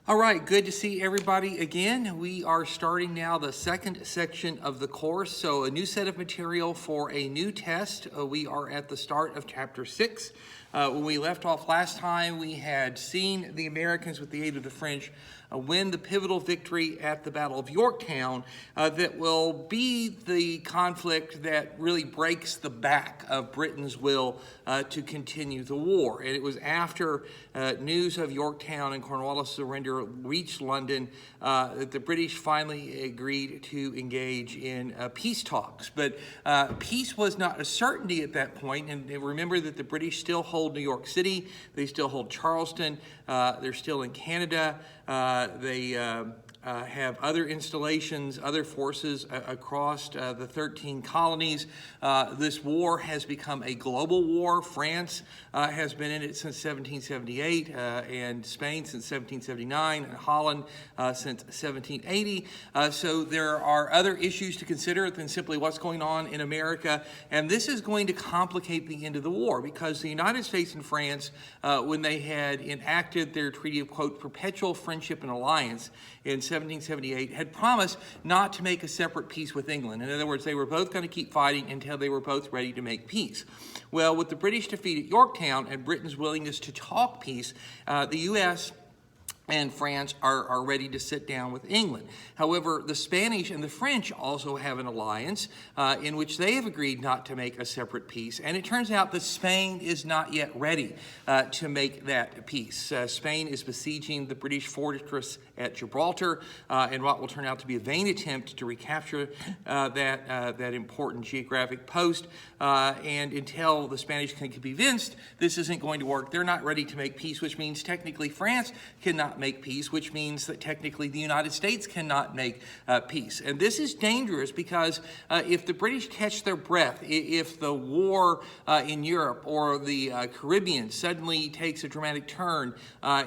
All right, good to see everybody again. We are starting now the second section of the course, so a new set of material for a new test. We are at the start of Chapter 6. When we left off last time, we had seen the Americans, with the aid of the French, win the pivotal victory at the Battle of Yorktown that will be the conflict that really breaks the back of Britain's will to continue the war. And it was after news of Yorktown and Cornwallis' surrender reached London that the British finally agreed to engage in peace talks. But peace was not a certainty at that point, and remember that the British still hold New York City, they still hold Charleston, they're still in Canada, they have other installations, other forces across the 13 colonies. This war has become a global war. France has been in it since 1778, and Spain since 1779, and Holland since 1780. So there are other issues to consider than simply what's going on in America, and this is going to complicate the end of the war, because the United States and France, when they had enacted their treaty of, quote, perpetual friendship and alliance in 1778, had promised not to make a separate peace with England. In other words, they were both going to keep fighting until they were both ready to make peace. Well, with the British defeat at Yorktown and Britain's willingness to talk peace, the U.S. and France are ready to sit down with England. However, the Spanish and the French also have an alliance in which they have agreed not to make a separate peace. And it turns out that Spain is not yet ready to make that peace. Spain is besieging the British fortress at Gibraltar in what will turn out to be a vain attempt to recapture that important geographic post. And until the Spanish can be convinced this isn't going to work, they're not ready to make peace, which means technically France cannot make peace, which means that technically the United States cannot make peace. And this is dangerous because if the British catch their breath, if the war in Europe or the Caribbean suddenly takes a dramatic turn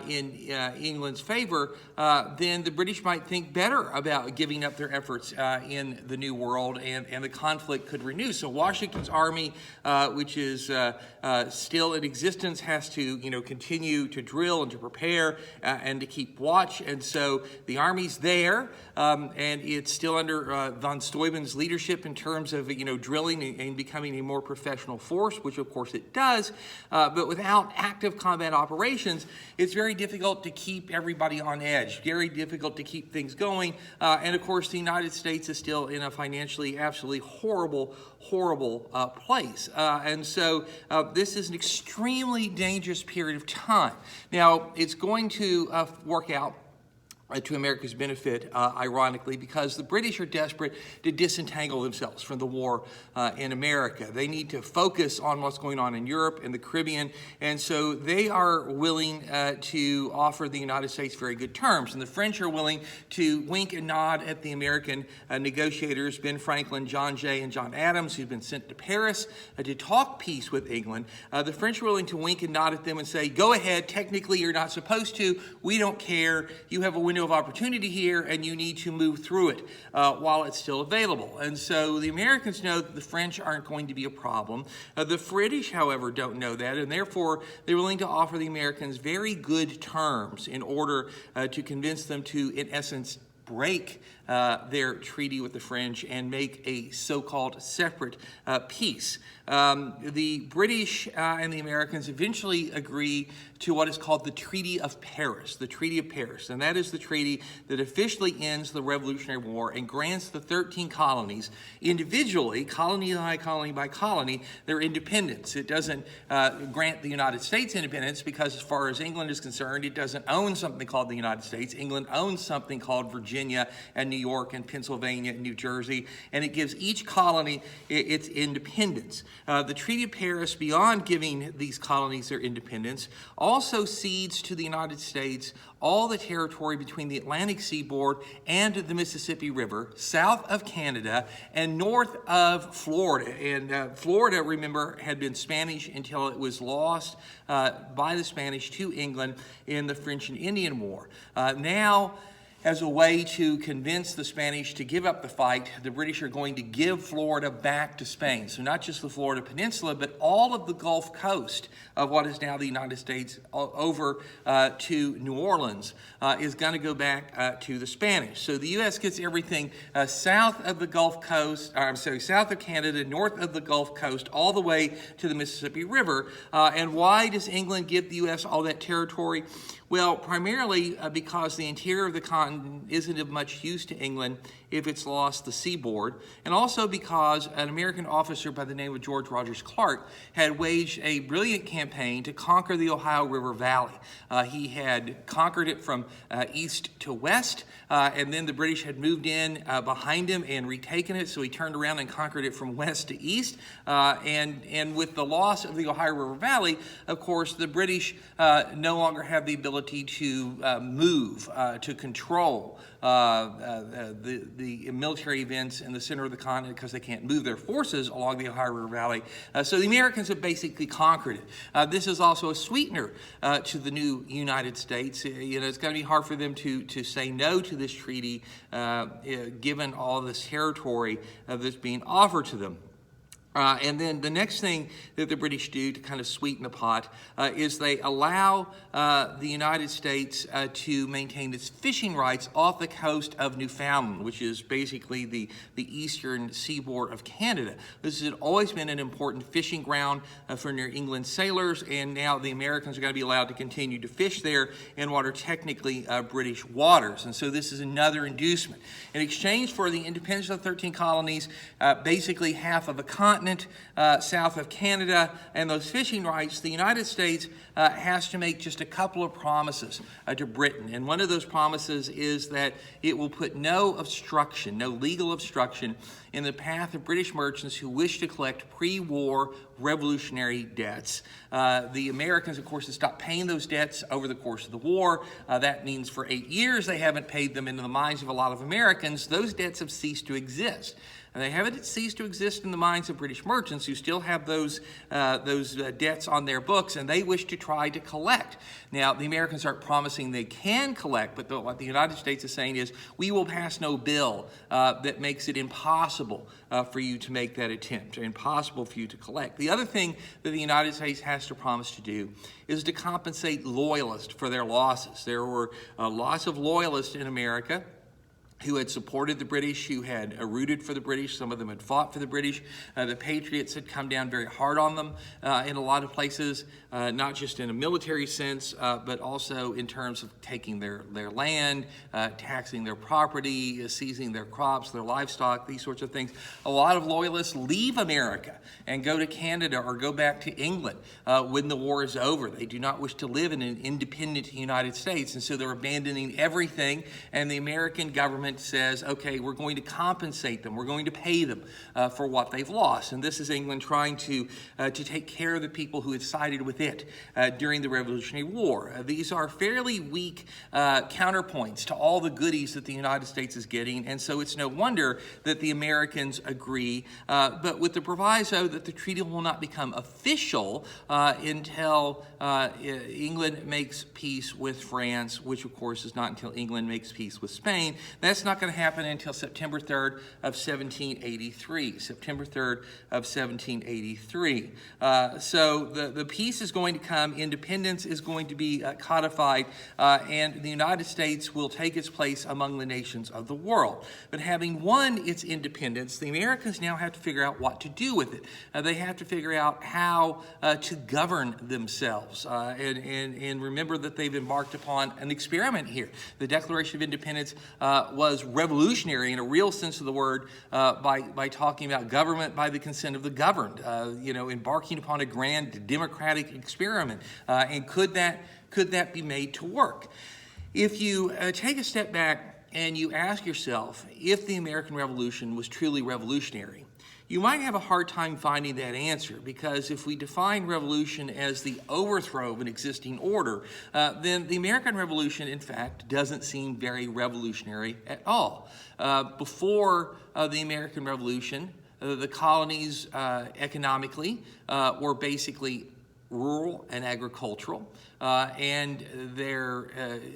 in England's favor, then the British might think better about giving up their efforts in the New World, and the conflict could renew. So Washington's army, which is still in existence, has to continue to drill and to prepare and to keep watch. And so the army's there, and it's still under von Steuben's leadership in terms of drilling and becoming a more professional force, which of course it does. But without active combat operations, it's very difficult to keep everybody on edge, very difficult to keep things going. And of course, the United States is still in a financially absolutely horrible place. And so this is an extremely dangerous period of time. Now, it's going to work out to America's benefit, ironically, because the British are desperate to disentangle themselves from the war in America. They need to focus on what's going on in Europe and the Caribbean, and so they are willing to offer the United States very good terms. And the French are willing to wink and nod at the American negotiators, Ben Franklin, John Jay, and John Adams, who've been sent to Paris to talk peace with England. The French are willing to wink and nod at them and say, go ahead, technically you're not supposed to, we don't care, you have a window of opportunity here, and you need to move through it while it's still available. And so the Americans know that the French aren't going to be a problem. The British, however, don't know that, and therefore they're willing to offer the Americans very good terms in order to convince them to, in essence, break their treaty with the French and make a so-called separate peace. The British and the Americans eventually agree to what is called the Treaty of Paris, the Treaty of Paris. And that is the treaty that officially ends the Revolutionary War and grants the 13 colonies individually, colony by colony by colony, their independence. It doesn't grant the United States independence because, as far as England is concerned, it doesn't own something called the United States. England owns something called Virginia and New York and Pennsylvania and New Jersey, and it gives each colony its independence. The Treaty of Paris, beyond giving these colonies their independence, also cedes to the United States all the territory between the Atlantic seaboard and the Mississippi River, south of Canada and north of Florida. And Florida, remember, had been Spanish until it was lost by the Spanish to England in the French and Indian War. Now, As a way to convince the Spanish to give up the fight, the British are going to give Florida back to Spain. So not just the Florida Peninsula, but all of the Gulf Coast of what is now the United States over to New Orleans is going to go back to the Spanish. So the U.S. gets everything south of the Gulf Coast, south of Canada, north of the Gulf Coast, all the way to the Mississippi River. And why does England give the U.S. all that territory? Well, primarily because the interior of the continent isn't of much use to England if it's lost the seaboard, and also because an American officer by the name of George Rogers Clark had waged a brilliant campaign to conquer the Ohio River Valley. He had conquered it from east to west, and then the British had moved in behind him and retaken it, so he turned around and conquered it from west to east. And with the loss of the Ohio River Valley, of course, the British no longer have the ability to move, to control the military events in the center of the continent because they can't move their forces along the Ohio River Valley. So the Americans have basically conquered it. This is also a sweetener to the new United States. It's going to be hard for them to say no to this treaty given all this territory that's being offered to them. And then the next thing that the British do to kind of sweeten the pot is they allow the United States to maintain its fishing rights off the coast of Newfoundland, which is basically the eastern seaboard of Canada. This has always been an important fishing ground for New England sailors, and now the Americans are going to be allowed to continue to fish there in what are technically British waters. And so this is another inducement. In exchange for the independence of the 13 colonies, basically half of a continent, south of Canada, and those fishing rights, the United States has to make just a couple of promises to Britain. And one of those promises is that it will put no obstruction, no legal obstruction, in the path of British merchants who wish to collect pre-war revolutionary debts. The Americans, of course, have stopped paying those debts over the course of the war. That means for 8 years they haven't paid them. Into the minds of a lot of Americans, those debts have ceased to exist. And they haven't ceased to exist in the minds of British merchants who still have those debts on their books, and they wish to try to collect. Now, the Americans aren't promising they can collect, but what the United States is saying is, we will pass no bill that makes it impossible for you to make that attempt, or impossible for you to collect. The other thing that the United States has to promise to do is to compensate Loyalists for their losses. There were lots of Loyalists in America who had supported the British, who had rooted for the British. Some of them had fought for the British. The Patriots had come down very hard on them in a lot of places, not just in a military sense, but also in terms of taking their land, taxing their property, seizing their crops, their livestock, these sorts of things. A lot of Loyalists leave America and go to Canada or go back to England when the war is over. They do not wish to live in an independent United States, and so they're abandoning everything, and the American government says, okay, we're going to compensate them. We're going to pay them for what they've lost. And this is England trying to take care of the people who had sided with it during the Revolutionary War. These are fairly weak counterpoints to all the goodies that the United States is getting, and so it's no wonder that the Americans agree, but with the proviso that the treaty will not become official until England makes peace with France, which of course is not until England makes peace with Spain. That's not going to happen until September 3rd of 1783. September 3rd of 1783. So the peace is going to come, independence is going to be codified, and the United States will take its place among the nations of the world. But having won its independence, the Americans now have to figure out what to do with it. They have to figure out how to govern themselves. And remember that they've embarked upon an experiment here. The Declaration of Independence was revolutionary in a real sense of the word by talking about government by the consent of the governed, embarking upon a grand democratic experiment. And could that be made to work? If you take a step back and you ask yourself if the American Revolution was truly revolutionary, you might have a hard time finding that answer, because if we define revolution as the overthrow of an existing order, then the American Revolution, in fact, doesn't seem very revolutionary at all. Before the American Revolution, the colonies economically were basically rural and agricultural. and their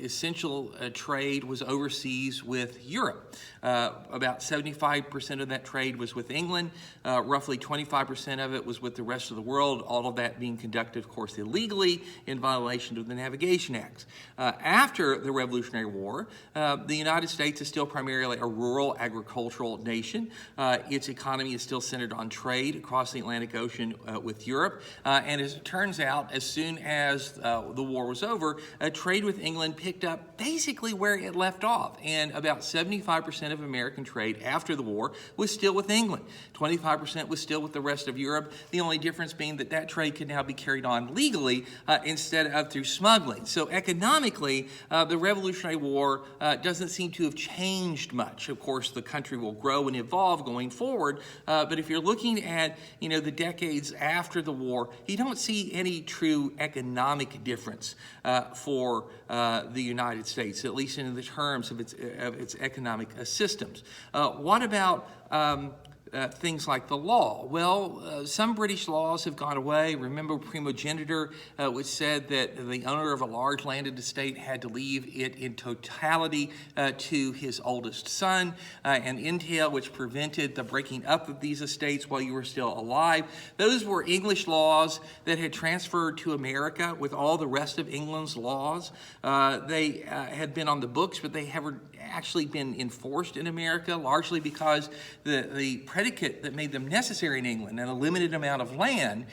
essential trade was overseas with Europe. About 75% of that trade was with England. Roughly 25% of it was with the rest of the world, all of that being conducted, of course, illegally in violation of the Navigation Acts. After the Revolutionary War, the United States is still primarily a rural agricultural nation. Its economy is still centered on trade across the Atlantic Ocean with Europe. And as it turns out, as soon as the war was over, trade with England picked up basically where it left off. And about 75% of American trade after the war was still with England. 25% was still with the rest of Europe. The only difference being that that trade could now be carried on legally instead of through smuggling. So economically, the Revolutionary War doesn't seem to have changed much. Of course, the country will grow and evolve going forward, but if you're looking at the decades after the war, you don't see any true economic difference for the United States, at least in the terms of its economic systems. What about things like the law? Well, some British laws have gone away. Remember primogeniture, which said that the owner of a large landed estate had to leave it in totality to his oldest son, and entail, which prevented the breaking up of these estates while you were still alive. Those were English laws that had transferred to America with all the rest of England's laws. They had been on the books, but they haven't actually been enforced in America, largely because the predicate that made them necessary in England, and a limited amount of land,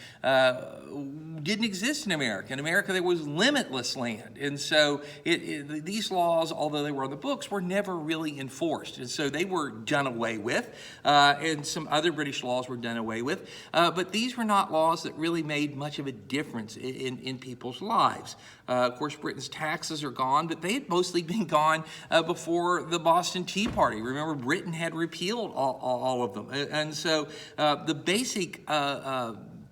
didn't exist in America. In America, there was limitless land. And so these laws, although they were on the books, were never really enforced. And so they were done away with, and some other British laws were done away with. But these were not laws that really made much of a difference in people's lives. Of course, Britain's taxes are gone, but they had mostly been gone before the Boston Tea Party. Remember, Britain had repealed all of them. And so the basic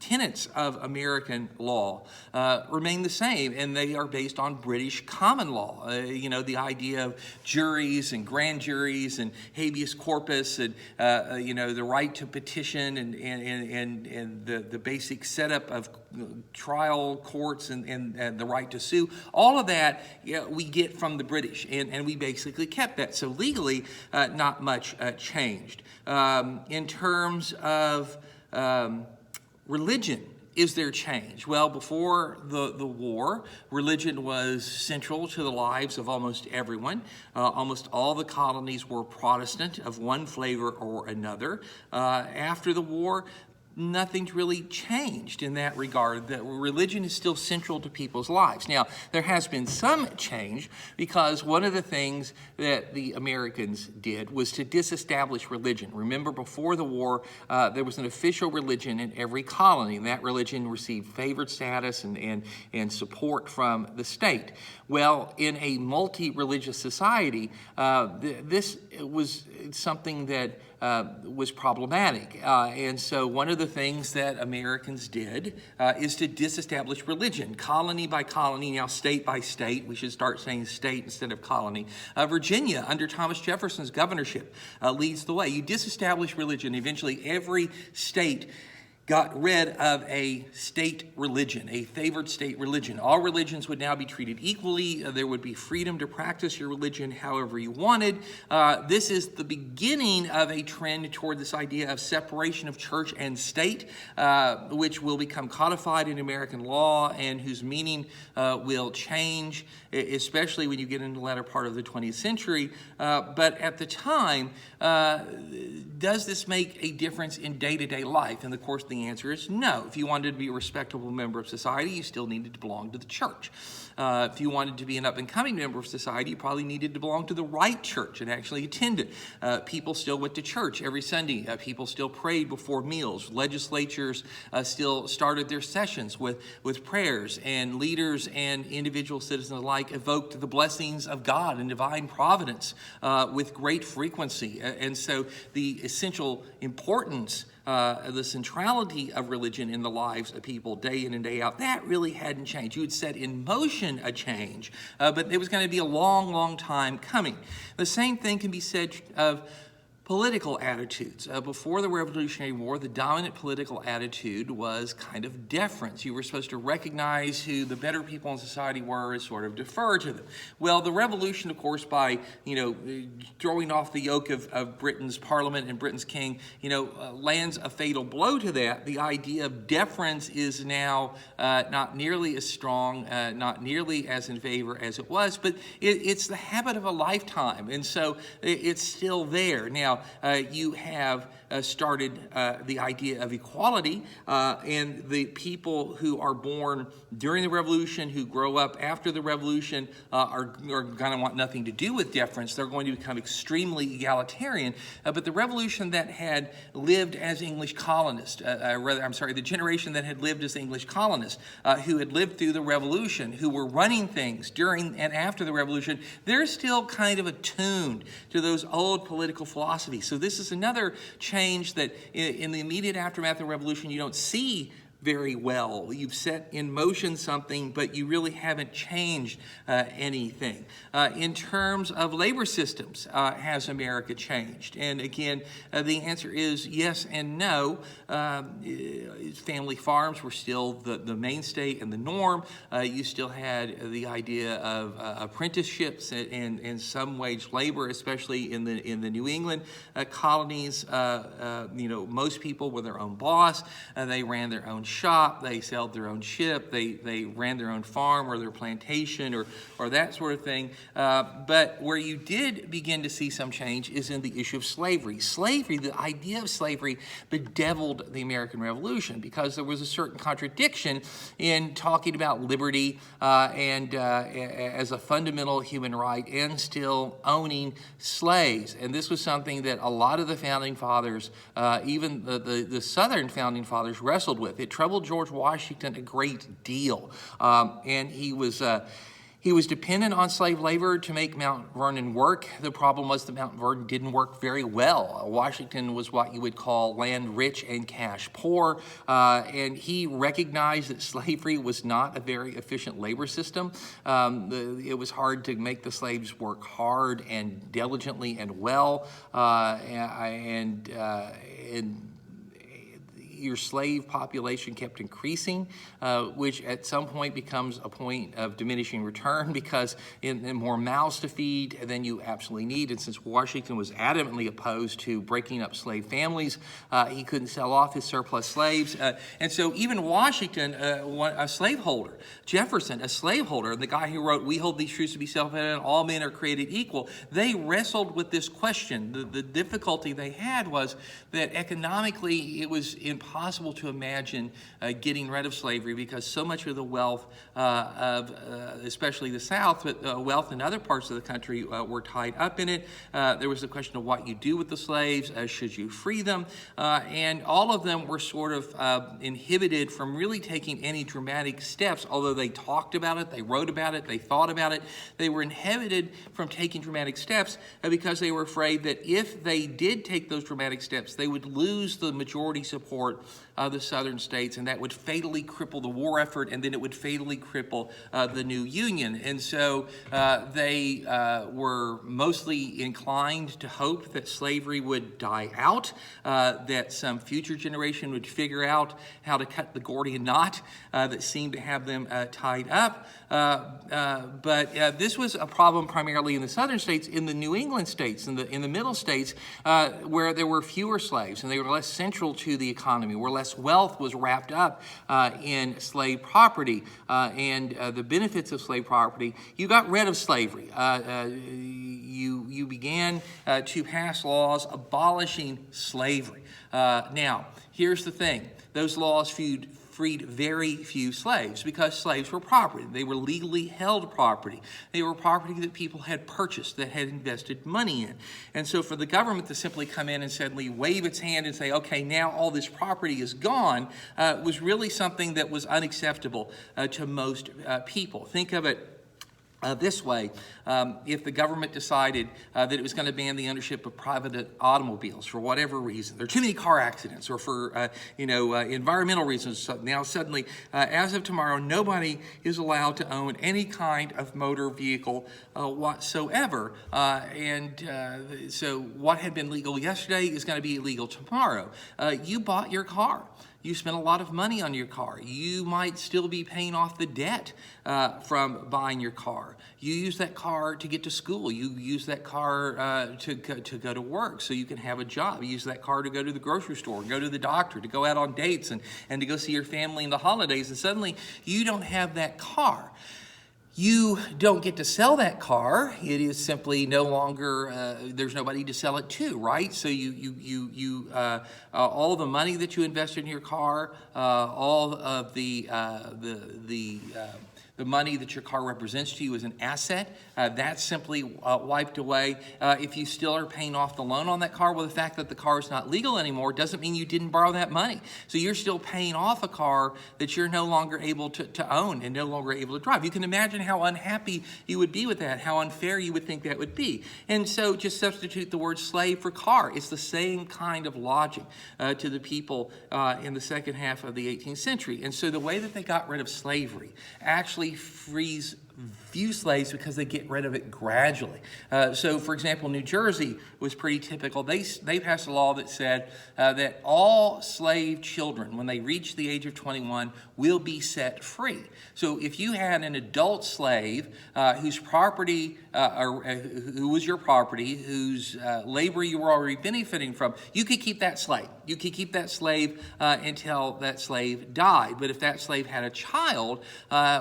tenets of American law remain the same, and they are based on British common law. The idea of juries and grand juries and habeas corpus and the right to petition and the basic setup of trial courts and the right to sue. All of that we get from the British, and we basically kept that. So legally, not much changed. In terms of religion, is there change? Well, before the war, religion was central to the lives of almost everyone. Almost all the colonies were Protestant of one flavor or another. After the war, nothing's really changed in that regard. That religion is still central to people's lives. Now, there has been some change because one of the things that the Americans did was to disestablish religion. Remember, before the war, there was an official religion in every colony, and that religion received favored status and support from the state. Well, in a multi-religious society, this was something that was problematic. And so one of the things that Americans did is to disestablish religion, colony by colony, now state by state. We should start saying state instead of colony. Virginia, under Thomas Jefferson's governorship, leads the way. You disestablish religion. Eventually, every state got rid of a state religion, a favored state religion. All religions would now be treated equally. There would be freedom to practice your religion however you wanted. This is the beginning of a trend toward this idea of separation of church and state, which will become codified in American law and whose meaning will change, especially when you get into the latter part of the 20th century. But at the time, does this make a difference in day-to-day life? And of course, the answer is no. If you wanted to be a respectable member of society, you still needed to belong to the church. If you wanted to be an up-and-coming member of society, you probably needed to belong to the right church and actually attend it. People still went to church every Sunday. People still prayed before meals. Legislatures still started their sessions with prayers, and leaders and individual citizens alike evoked the blessings of God and divine providence with great frequency. And so the essential importance, the centrality of religion in the lives of people day in and day out, that really hadn't changed. You had set in motion a change, but it was going to be a long, long time coming. The same thing can be said of political attitudes. Before the Revolutionary War, the dominant political attitude was kind of deference. You were supposed to recognize who the better people in society were and sort of defer to them. Well, the Revolution, of course, by throwing off the yoke of Britain's Parliament and Britain's king, lands a fatal blow to that. The idea of deference is now not nearly as strong, not nearly as in favor as it was, but it's the habit of a lifetime, and so it's still there. Now, you have started the idea of equality, and the people who are born during the Revolution, who grow up after the Revolution, are going to want nothing to do with deference. They're going to become extremely egalitarian. But the Revolution that had lived as English colonists, the generation that had lived as English colonists, who had lived through the Revolution, who were running things during and after the Revolution, they're still kind of attuned to those old political philosophies. So this is another change that in the immediate aftermath of the Revolution you don't see very well. You've set in motion something, but you really haven't changed anything. In terms of labor systems, has America changed? And again, the answer is yes and no. Family farms were still the mainstay and the norm. You still had the idea of apprenticeships and some wage labor, especially in the New England colonies. Most people were their own boss. They ran their own shop, they sailed their own ship, they ran their own farm or their plantation or that sort of thing. But where you did begin to see some change is in the issue of slavery. Slavery, the idea of slavery, bedeviled the American Revolution because there was a certain contradiction in talking about liberty and as a fundamental human right and still owning slaves. And this was something that a lot of the founding fathers, even the Southern founding fathers, wrestled with. It troubled George Washington a great deal, and he was dependent on slave labor to make Mount Vernon work. The problem was that Mount Vernon didn't work very well. Washington was what you would call land rich and cash poor, and he recognized that slavery was not a very efficient labor system. It was hard to make the slaves work hard and diligently and well, and your slave population kept increasing, which at some point becomes a point of diminishing return because in more mouths to feed than you absolutely need. And since Washington was adamantly opposed to breaking up slave families, he couldn't sell off his surplus slaves. And so even Washington, a slaveholder, Jefferson, a slaveholder, the guy who wrote, "We hold these truths to be self-evident, all men are created equal," they wrestled with this question. The difficulty they had was that economically it was impossible to imagine getting rid of slavery because so much of the wealth of especially the South, but wealth in other parts of the country were tied up in it. There was the question of what you do with the slaves, should you free them, and all of them were sort of inhibited from really taking any dramatic steps, although they talked about it, they wrote about it, they thought about it. They were inhibited from taking dramatic steps because they were afraid that if they did take those dramatic steps, they would lose the majority support of the southern states, and that would fatally cripple the war effort, and then it would fatally cripple the new Union. And so they were mostly inclined to hope that slavery would die out, that some future generation would figure out how to cut the Gordian knot that seemed to have them tied up. But this was a problem primarily in the southern states. In the New England states, in the middle states, where there were fewer slaves and they were less central to the economy, where less wealth was wrapped up in slave property and the benefits of slave property, you got rid of slavery. You began to pass laws abolishing slavery. Now, here's the thing. Those laws freed very few slaves because slaves were property. They were legally held property. They were property that people had purchased, that had invested money in. And so for the government to simply come in and suddenly wave its hand and say, okay, now all this property is gone, was really something that was unacceptable to most people. Think of it this way, if the government decided that it was going to ban the ownership of private automobiles for whatever reason, there are too many car accidents, or for environmental reasons, so now suddenly, as of tomorrow, nobody is allowed to own any kind of motor vehicle whatsoever. So what had been legal yesterday is going to be illegal tomorrow. You bought your car. You spent a lot of money on your car. You might still be paying off the debt from buying your car. You use that car to get to school. You use that car to go to work so you can have a job. You use that car to go to the grocery store, go to the doctor, to go out on dates, and to go see your family in the holidays. And suddenly you don't have that car. You don't get to sell that car. It is simply no longer, there's nobody to sell it to, right? So all the money that you invested in your car, all of the money that your car represents to you as an asset, that's simply wiped away. If you still are paying off the loan on that car, well, the fact that the car is not legal anymore doesn't mean you didn't borrow that money. So you're still paying off a car that you're no longer able to own and no longer able to drive. You can imagine how unhappy you would be with that, how unfair you would think that would be. And so just substitute the word slave for car. It's the same kind of logic to the people in the second half of the 18th century. And so the way that they got rid of slavery actually frees few slaves because they get rid of it gradually. So, for example, New Jersey was pretty typical. They passed a law that said that all slave children, when they reach the age of 21, will be set free. So if you had an adult slave whose property, who was your property, whose labor you were already benefiting from, you could keep that slave. You could keep that slave until that slave died. But if that slave had a child,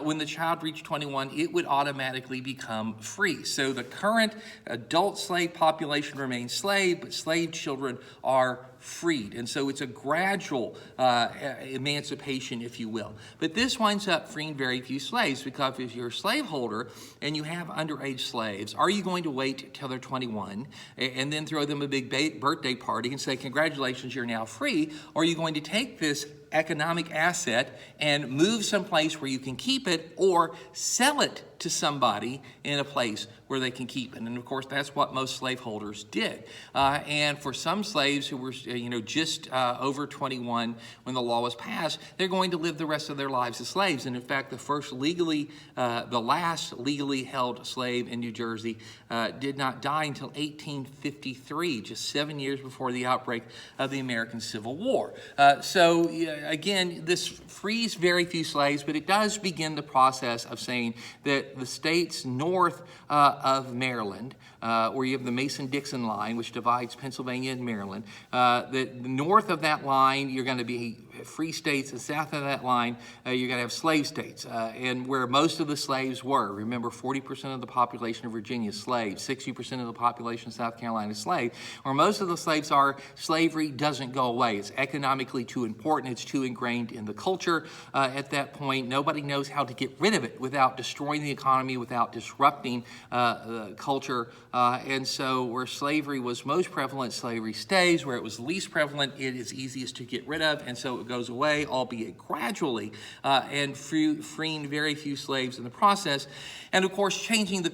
when the child reached 21, it would automatically become free. So the current adult slave population remains slave, but slave children are freed. And so it's a gradual emancipation, if you will. But this winds up freeing very few slaves, because if you're a slaveholder and you have underage slaves, are you going to wait till they're 21 and then throw them a big birthday party and say, congratulations, you're now free? Or are you going to take this economic asset and move someplace where you can keep it, or sell it to somebody in a place where they can keep it? And of course, that's what most slaveholders did. And for some slaves who were, just over 21 when the law was passed, they're going to live the rest of their lives as slaves. And in fact, the last legally held slave in New Jersey did not die until 1853, just 7 years before the outbreak of the American Civil War. Again, this frees very few slaves, but it does begin the process of saying that the states north of Maryland, where you have the Mason-Dixon line, which divides Pennsylvania and Maryland, that north of that line, you're going to be free states, and south of that line, you're going to have slave states, and where most of the slaves were. Remember, 40% of the population of Virginia is slaves, 60% of the population of South Carolina is slave. Where most of the slaves are, slavery doesn't go away. It's economically too important. It's too ingrained in the culture at that point. Nobody knows how to get rid of it without destroying the economy, without disrupting the culture. And so where slavery was most prevalent, slavery stays. Where it was least prevalent, it is easiest to get rid of. And so it goes away, albeit gradually, and freeing very few slaves in the process. And of course, changing the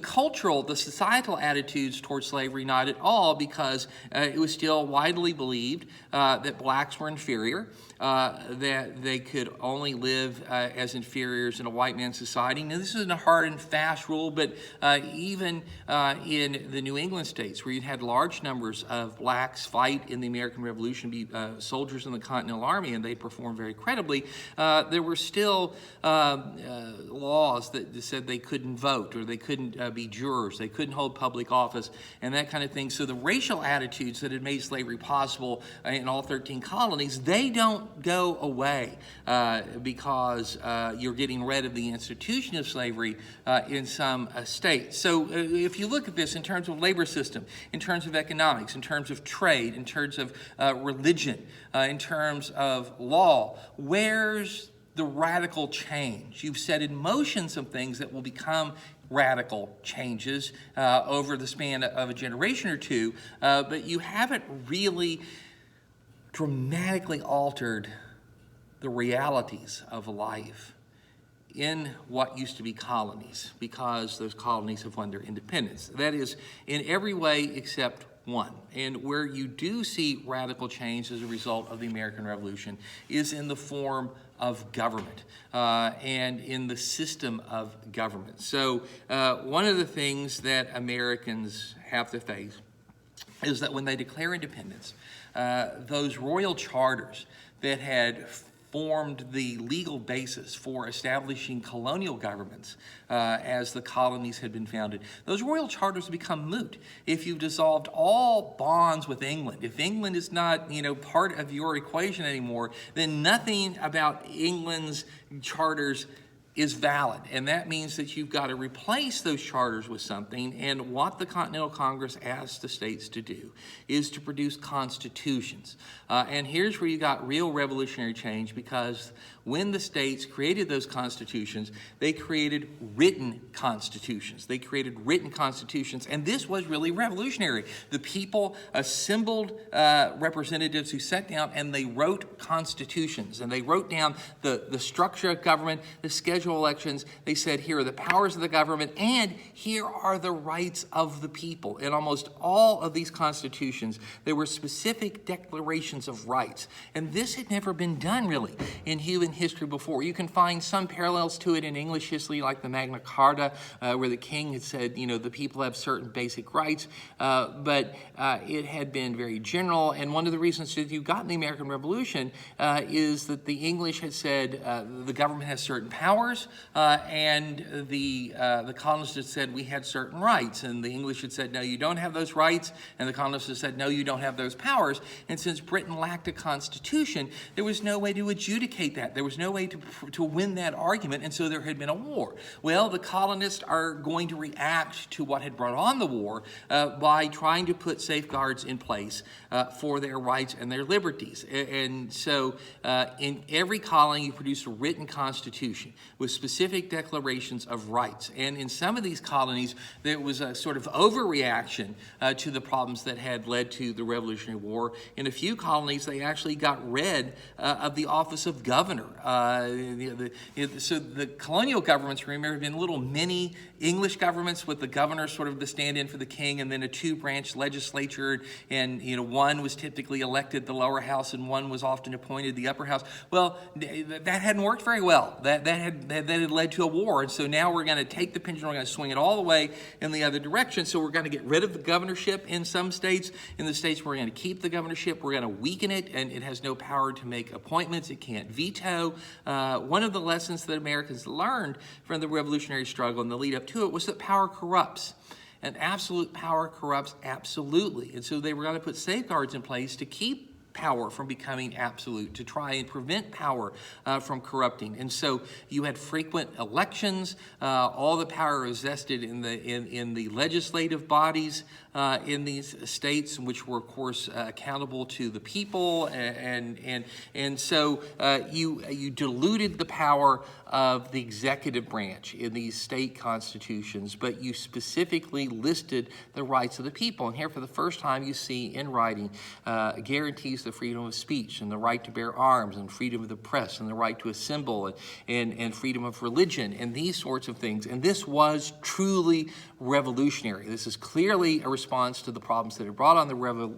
societal attitudes towards slavery, not at all, because it was still widely believed that blacks were inferior, that they could only live as inferiors in a white man's society. Now, this isn't a hard and fast rule, but even in the New England states, where you had large numbers of blacks fight in the American Revolution, be soldiers in the Continental Army, and they performed very credibly, there were still laws that said they couldn't vote, or they couldn't be jurors, they couldn't hold public office, and that kind of thing. So the racial attitudes that had made slavery possible in all 13 colonies, they don't go away because you're getting rid of the institution of slavery in some states. So if you look at this in terms of labor system, in terms of economics, in terms of trade, in terms of religion, in terms of law, where's the radical change? You've set in motion some things that will become radical changes over the span of a generation or two, but you haven't really dramatically altered the realities of life in what used to be colonies, because those colonies have won their independence. That is, in every way except one. And where you do see radical change as a result of the American Revolution is in the form of government and in the system of government. So one of the things that Americans have to face is that when they declare independence, those royal charters that had formed the legal basis for establishing colonial governments as the colonies had been founded, those royal charters become moot if you've dissolved all bonds with England. If England is not, part of your equation anymore, then nothing about England's charters is valid, and that means that you've got to replace those charters with something. And what the Continental Congress asked the states to do is to produce constitutions. And here's where you got real revolutionary change, because when the states created those constitutions, they created written constitutions. They created written constitutions, and this was really revolutionary. The people assembled representatives who sat down and they wrote constitutions, and they wrote down the structure of government, the schedule of elections. They said, here are the powers of the government, and here are the rights of the people. In almost all of these constitutions, there were specific declarations of rights, and this had never been done really in human history before. You can find some parallels to it in English history, like the Magna Carta, where the king had said, the people have certain basic rights, but it had been very general. And one of the reasons that you got in the American Revolution is that the English had said the government has certain powers, and the colonists had said we had certain rights, and the English had said, no, you don't have those rights, and the colonists had said, no, you don't have those powers. And since Britain lacked a constitution, there was no way to adjudicate that. There was no way to win that argument, and so there had been a war. Well, the colonists are going to react to what had brought on the war by trying to put safeguards in place for their rights and their liberties. And so in every colony, you produce a written constitution with specific declarations of rights. And in some of these colonies, there was a sort of overreaction to the problems that had led to the Revolutionary War. In a few colonies, they actually got rid of the office of governor. So the colonial governments, remember, have been little mini English governments with the governor sort of the stand-in for the king, and then a two-branch legislature, and one was typically elected the lower house and one was often appointed the upper house. Well, that hadn't worked very well. That had led to a war, and so now we're going to take the pendulum, we're going to swing it all the way in the other direction. So we're going to get rid of the governorship in some states. In the states we're going to keep the governorship, we're going to weaken it, and it has no power to make appointments. It can't veto. One of the lessons that Americans learned from the revolutionary struggle and the lead up to it was that power corrupts. And absolute power corrupts absolutely. And so they were going to put safeguards in place to keep power from becoming absolute, to try and prevent power from corrupting. And so you had frequent elections. All the power was vested in the legislative bodies in these states, which were, of course, accountable to the people. And so you diluted the power of the executive branch in these state constitutions, but you specifically listed the rights of the people. And here, for the first time, you see in writing guarantees the freedom of speech and the right to bear arms and freedom of the press and the right to assemble and freedom of religion and these sorts of things. And this was truly revolutionary. This is clearly a response to the problems that had brought on the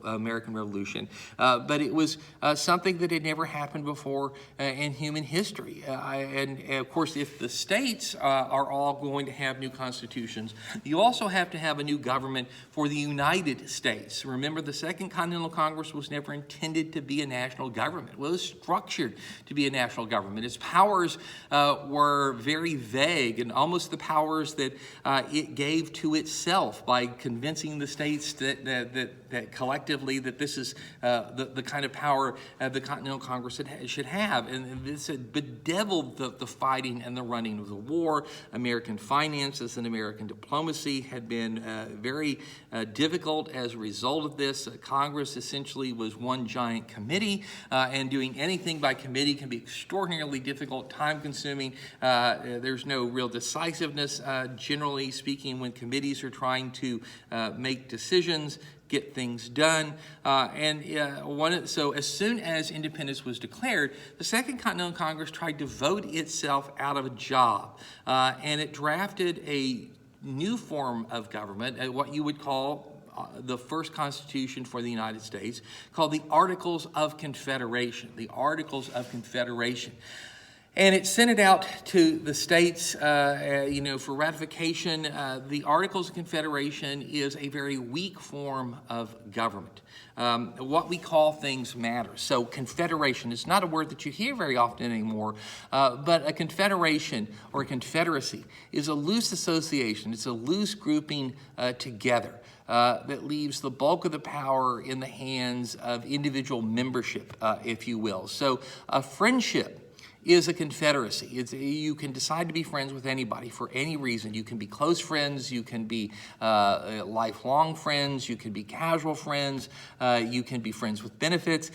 American Revolution, but it was something that had never happened before in human history. And of course, if the states are all going to have new constitutions, you also have to have a new government for the United States. Remember, the Second Continental Congress was never intended to be a national government. It was structured to be a national government. Its powers were very vague, and almost the powers that it gave to itself by convincing the states that collectively that this is the kind of power the Continental Congress should have. And this had bedeviled the fighting and the running of the war. American finances and American diplomacy had been very difficult as a result of this. Congress essentially was one giant committee, and doing anything by committee can be extraordinarily difficult, time-consuming. There's no real decisiveness, generally speaking, when committees are trying to make decisions, get things done. So as soon as independence was declared, the Second Continental Congress tried to vote itself out of a job. And it drafted a new form of government, what you would call the first Constitution for the United States, called the Articles of Confederation. The Articles of Confederation. And it sent it out to the states, for ratification. The Articles of Confederation is a very weak form of government. What we call things matters. So confederation is not a word that you hear very often anymore, but a confederation or a confederacy is a loose association. It's a loose grouping together that leaves the bulk of the power in the hands of individual membership, if you will. So a friendship is a confederacy. You can decide to be friends with anybody for any reason. You can be close friends, you can be lifelong friends, you can be casual friends, you can be friends with benefits,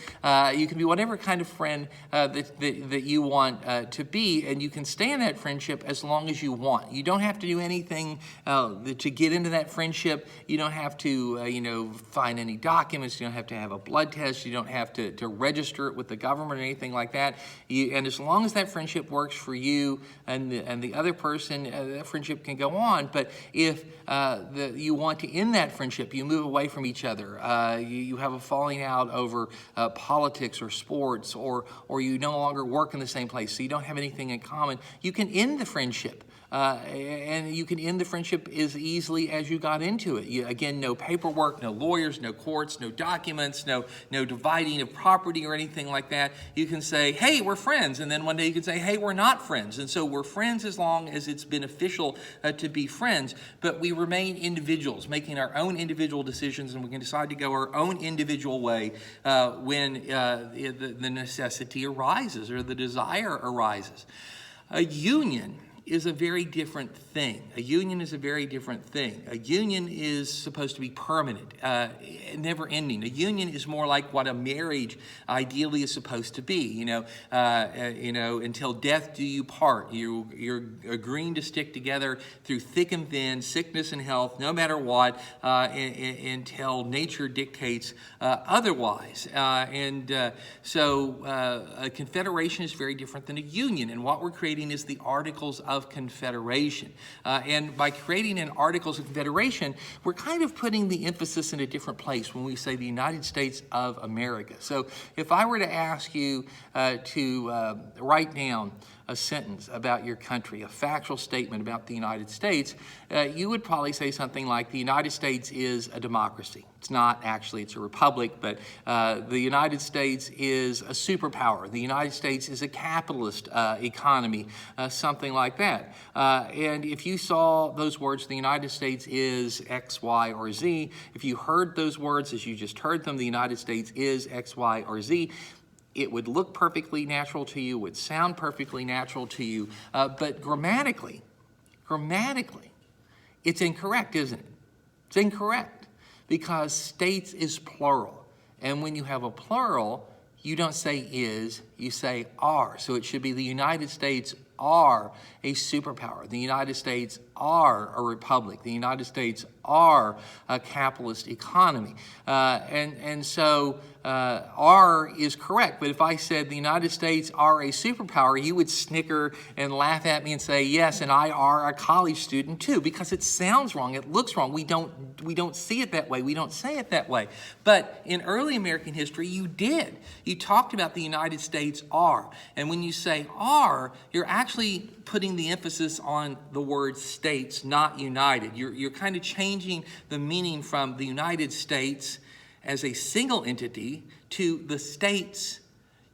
you can be whatever kind of friend that you want to be, and you can stay in that friendship as long as you want. You don't have to do anything to get into that friendship. You don't have to find any documents, you don't have to have a blood test, you don't have to register it with the government or anything like that. And as long as that friendship works for you and the other person, that friendship can go on. But if you want to end that friendship, you move away from each other, you have a falling out over politics or sports, or you no longer work in the same place, so you don't have anything in common, you can end the friendship. And you can end the friendship as easily as you got into it. Again, no paperwork, no lawyers, no courts, no documents, no dividing of property or anything like that. You can say, hey, we're friends. And then one day you can say, hey, we're not friends. And so we're friends as long as it's beneficial to be friends. But we remain individuals, making our own individual decisions, and we can decide to go our own individual way when the necessity arises or the desire arises. A union is a very different thing. A union is a very different thing. A union is supposed to be permanent, never ending. A union is more like what a marriage ideally is supposed to be. Until death do you part. You're agreeing to stick together through thick and thin, sickness and health, no matter what, until nature dictates otherwise. So a confederation is very different than a union, and what we're creating is the Articles of Confederation. And by creating an Articles of Confederation, we're kind of putting the emphasis in a different place when we say the United States of America. So if I were to ask you to write down a sentence about your country, a factual statement about the United States, you would probably say something like, the United States is a democracy. It's not actually, it's a republic, but the United States is a superpower. The United States is a capitalist economy, something like that. And if you saw those words, the United States is X, Y, or Z, if you heard those words as you just heard them, the United States is X, Y, or Z, it would look perfectly natural to you, would sound perfectly natural to you, but grammatically, it's incorrect, isn't it? It's incorrect because states is plural. And when you have a plural, you don't say is, you say are. So it should be the United States are a superpower. The United States are a republic. The United States are a capitalist economy. So are is correct. But if I said the United States are a superpower, you would snicker and laugh at me and say, yes, and I are a college student too, because it sounds wrong. It looks wrong. We don't see it that way. We don't say it that way. But in early American history, you did. You talked about the United States are. And when you say are, you're actually putting the emphasis on the word states, not united. You're kind of changing the meaning from the United States as a single entity to the states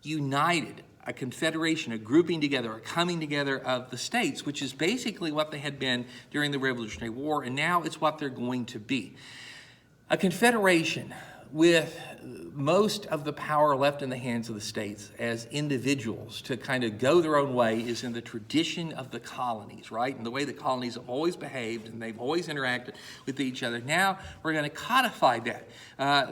united, a confederation, a grouping together, a coming together of the states, which is basically what they had been during the Revolutionary War, and now it's what they're going to be. A confederation with most of the power left in the hands of the states as individuals to kind of go their own way is in the tradition of the colonies, right? And the way the colonies have always behaved and they've always interacted with each other. Now we're going to codify that.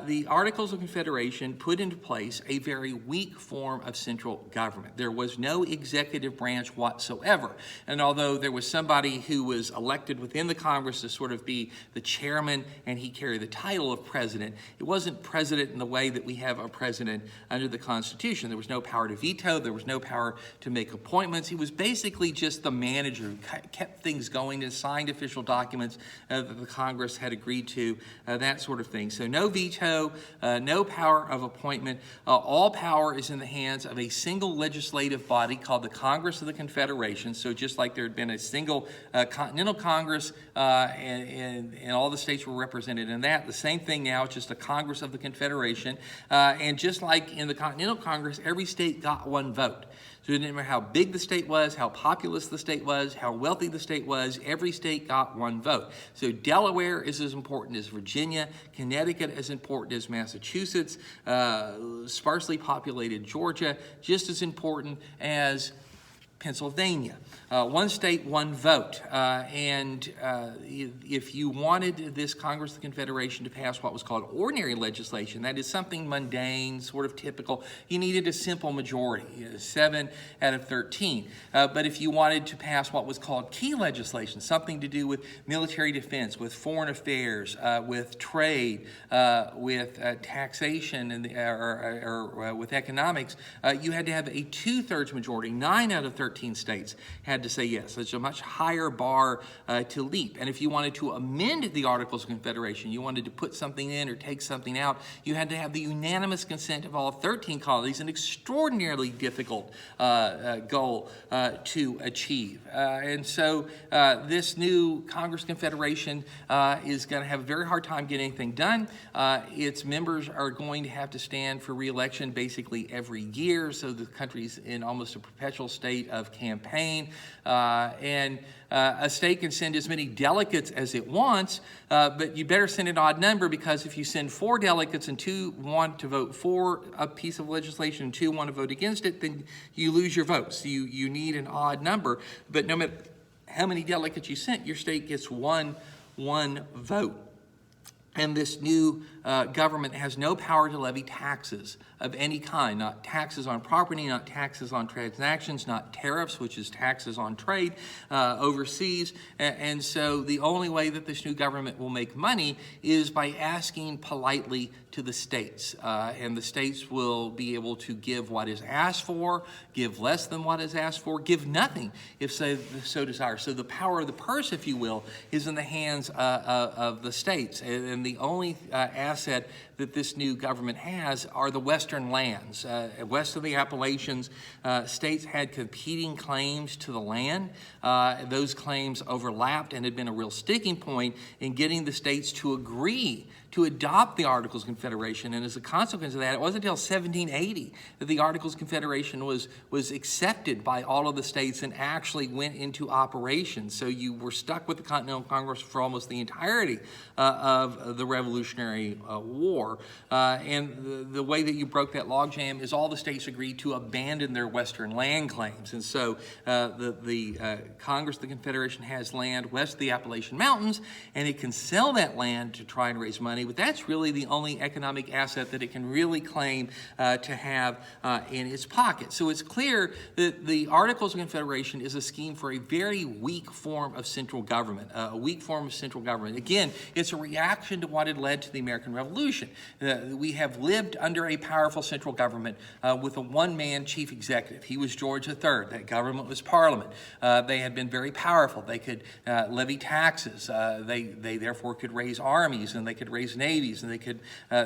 The Articles of Confederation put into place a very weak form of central government. There was no executive branch whatsoever. And although there was somebody who was elected within the Congress to sort of be the chairman and he carried the title of president, it wasn't president in the way that we have a president under the Constitution. There was no power to veto. There was no power to make appointments. He was basically just the manager who kept things going and signed official documents that the Congress had agreed to, that sort of thing. So no veto, no power of appointment. All power is in the hands of a single legislative body called the Congress of the Confederation. So just like there had been a single Continental Congress and all the states were represented in that, the same thing now, it's just a Congress of the Confederation. And just like in the Continental Congress, every state got one vote. So it didn't matter how big the state was, how populous the state was, how wealthy the state was, every state got one vote. So Delaware is as important as Virginia, Connecticut as important as Massachusetts, sparsely populated Georgia, just as important as Pennsylvania. One state, one vote. And if you wanted this Congress of the Confederation to pass what was called ordinary legislation, that is something mundane, sort of typical, you needed a simple majority, 7 out of 13. But if you wanted to pass what was called key legislation, something to do with military defense, with foreign affairs, with trade, with taxation, or with economics, you had to have a 2/3 majority. 9 out of 13 states had to say yes. It's a much higher bar to leap. And if you wanted to amend the Articles of Confederation, you wanted to put something in or take something out, you had to have the unanimous consent of all 13 colonies, an extraordinarily difficult goal to achieve. And so this new Congress Confederation is going to have a very hard time getting anything done. Its members are going to have to stand for re-election basically every year, so the country's in almost a perpetual state of campaign. And a state can send as many delegates as it wants, but you better send an odd number, because if you send 4 delegates and 2 want to vote for a piece of legislation and 2 want to vote against it, then you lose your votes. You need an odd number, but no matter how many delegates you sent, your state gets one vote. And this new government has no power to levy taxes of any kind, not taxes on property, not taxes on transactions, not tariffs, which is taxes on trade overseas. And so the only way that this new government will make money is by asking politely to the states. And the states will be able to give what is asked for, give less than what is asked for, give nothing if so desire. So the power of the purse, if you will, is in the hands of the states. And the only asset that this new government has are the western lands. West of the Appalachians, states had competing claims to the land. Those claims overlapped and had been a real sticking point in getting the states to agree to adopt the Articles of Confederation. And as a consequence of that, it wasn't until 1780 that the Articles of Confederation was accepted by all of the states and actually went into operation. So you were stuck with the Continental Congress for almost the entirety of the Revolutionary War. And the way that you broke that logjam is all the states agreed to abandon their western land claims. And so the Congress of the Confederation has land west of the Appalachian Mountains, and it can sell that land to try and raise money, but that's really the only economic asset that it can really claim to have in its pocket. So it's clear that the Articles of Confederation is a scheme for a very weak form of central government, a weak form of central government. Again, it's a reaction to what had led to the American Revolution. We have lived under a powerful central government with a one-man chief executive. He was George III. That government was Parliament. They had been very powerful. They could levy taxes. They therefore could raise armies, and they could raise navies, and they could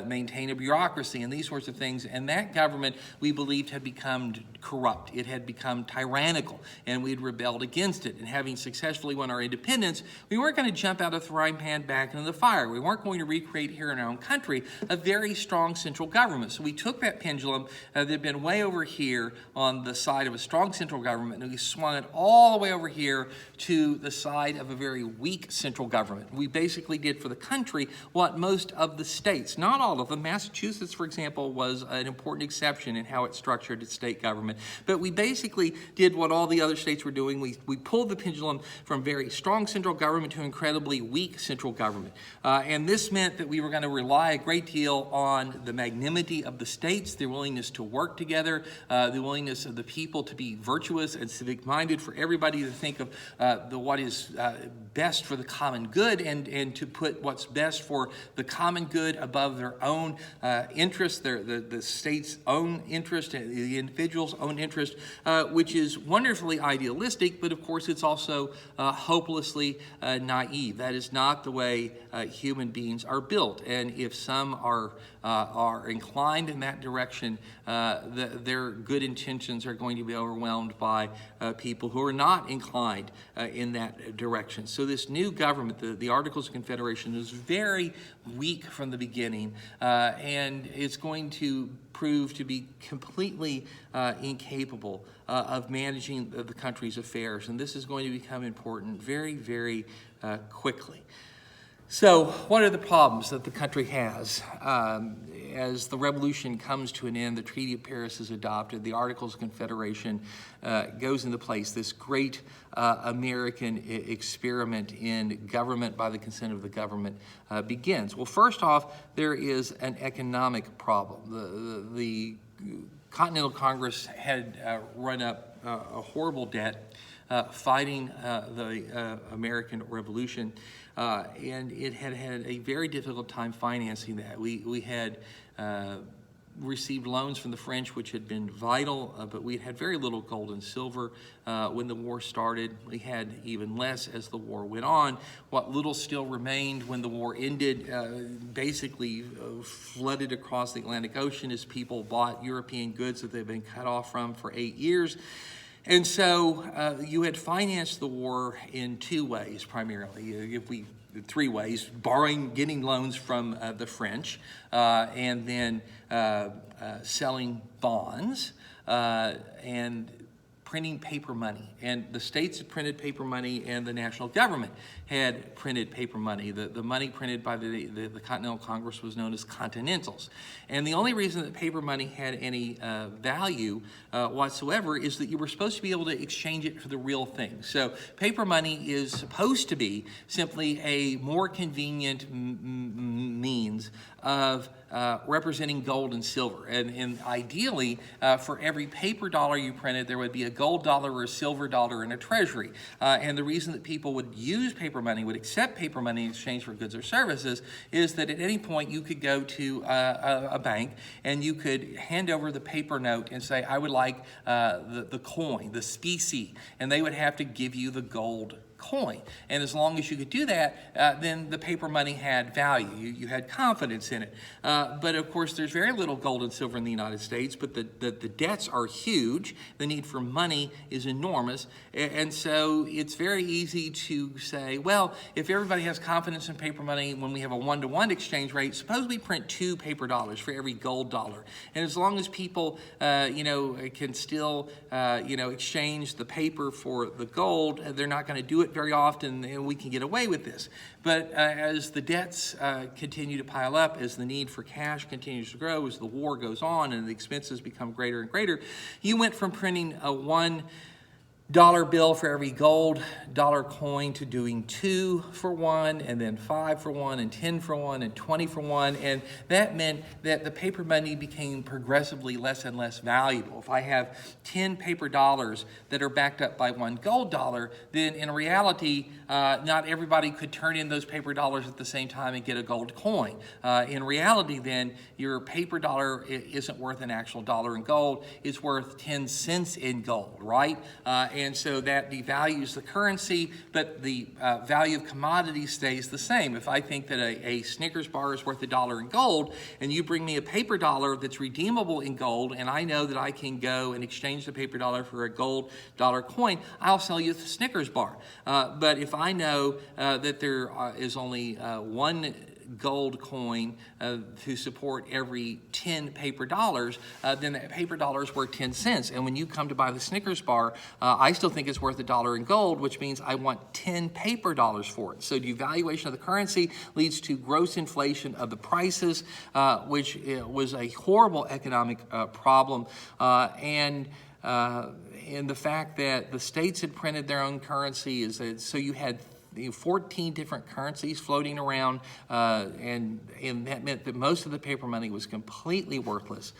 maintain a bureaucracy and these sorts of things. And that government, we believed, had become corrupt. It had become tyrannical, and we had rebelled against it. And having successfully won our independence, we weren't going to jump out of the frying pan back into the fire. We weren't going to recreate here in our own country a very strong central government. So we took that pendulum that had been way over here on the side of a strong central government, and we swung it all the way over here to the side of a very weak central government. We basically did for the country what most of the states, not all of them. Massachusetts, for example, was an important exception in how it structured its state government. But we basically did what all the other states were doing. We pulled the pendulum from very strong central government to incredibly weak central government. And this meant that we were going to rely a great deal on the magnanimity of the states, their willingness to work together, the willingness of the people to be virtuous and civic-minded, for everybody to think of what is best for the common good, and to put what's best for the common good above their own interest, the state's own interest, the individual's own interest, which is wonderfully idealistic, but of course it's also hopelessly naive. That is not the way human beings are built, and if some are inclined in that direction, their good intentions are going to be overwhelmed by people who are not inclined in that direction. So this new government, the Articles of Confederation, is very weak from the beginning, and it's going to prove to be completely incapable of managing the country's affairs, and this is going to become important very, very quickly. So what are the problems that the country has? As the revolution comes to an end, the Treaty of Paris is adopted, the Articles of Confederation goes into place, this great American experiment in government by the consent of the government begins. Well, first off, there is an economic problem. The Continental Congress had run up a horrible debt fighting the American Revolution, and it had had a very difficult time financing that. We had received loans from the French, which had been vital, but we had very little gold and silver when the war started. We had even less as the war went on. What little still remained when the war ended basically flooded across the Atlantic Ocean as people bought European goods that they'd been cut off from for 8 years. And so you had financed the war in two ways primarily. Three ways: borrowing, getting loans from the French, and then selling bonds, and printing paper money. And the states had printed paper money, and the national government had printed paper money. The money printed by the Continental Congress was known as Continentals. And the only reason that paper money had any value whatsoever is that you were supposed to be able to exchange it for the real thing. So paper money is supposed to be simply a more convenient means of representing gold and silver. And ideally, for every paper dollar you printed, there would be a gold dollar or a silver dollar in a treasury. And the reason that people would use paper money, would accept paper money in exchange for goods or services, is that at any point you could go to a bank and you could hand over the paper note and say, I would like the coin, the specie, and they would have to give you the gold coin. And as long as you could do that, then the paper money had value. You had confidence in it. But of course, there's very little gold and silver in the United States, but the debts are huge. The need for money is enormous. And so it's very easy to say, well, if everybody has confidence in paper money, when we have a one-to-one exchange rate, suppose we print 2 paper dollars for every gold dollar. And as long as people, can still, exchange the paper for the gold, they're not going to do it very often, and we can get away with this. But as the debts continue to pile up, as the need for cash continues to grow, as the war goes on and the expenses become greater and greater, you went from printing a $1 bill for every gold dollar coin to doing 2 for 1, and then 5 for 1, and 10 for 1, and 20 for 1, and that meant that the paper money became progressively less and less valuable. If I have 10 paper dollars that are backed up by 1 gold dollar, then in reality, not everybody could turn in those paper dollars at the same time and get a gold coin. In reality, then, your paper dollar isn't worth an actual dollar in gold, it's worth 10 cents in gold, right? And so that devalues the currency, but the value of commodities stays the same. If I think that a Snickers bar is worth $1 in gold, and you bring me a paper dollar that's redeemable in gold, and I know that I can go and exchange the paper dollar for a gold dollar coin, I'll sell you the Snickers bar. But if I know that there is only 1 gold coin to support every 10 paper dollars, then that paper dollar is worth 10 cents. And when you come to buy the Snickers bar, I still think it's worth $1 in gold, which means I want 10 paper dollars for it. So devaluation of the currency leads to gross inflation of the prices, which was a horrible economic problem. And the fact that the states had printed their own currency is that, so you had 14 different currencies floating around, and that meant that most of the paper money was completely worthless.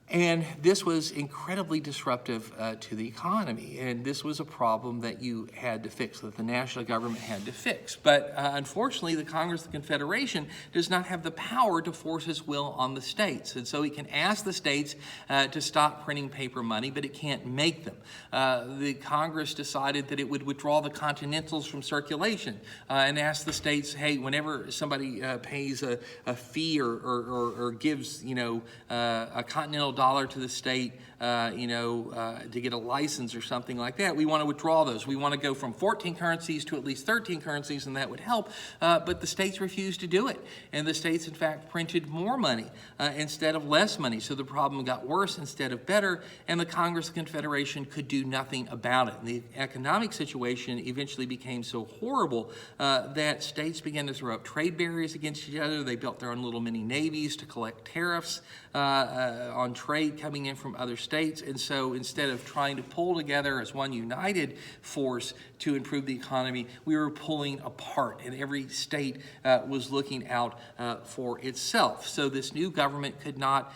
And this was incredibly disruptive to the economy, and this was a problem that you had to fix, that the national government had to fix. But unfortunately, the Congress of the Confederation does not have the power to force its will on the states. And so it can ask the states to stop printing paper money, but it can't make them. The Congress decided that it would withdraw the Continentals from circulation and ask the states, hey, whenever somebody pays a fee or gives, a Continental dollar to the state, to get a license or something like that, we want to withdraw those. We want to go from 14 currencies to at least 13 currencies, and that would help. But the states refused to do it. And the states, in fact, printed more money instead of less money. So the problem got worse instead of better, and the Congress of Confederation could do nothing about it. And the economic situation eventually became so horrible that states began to throw up trade barriers against each other. They built their own little mini navies to collect tariffs on trade coming in from other states. And so instead of trying to pull together as one united force to improve the economy, we were pulling apart, and every state was looking out for itself. So this new government could not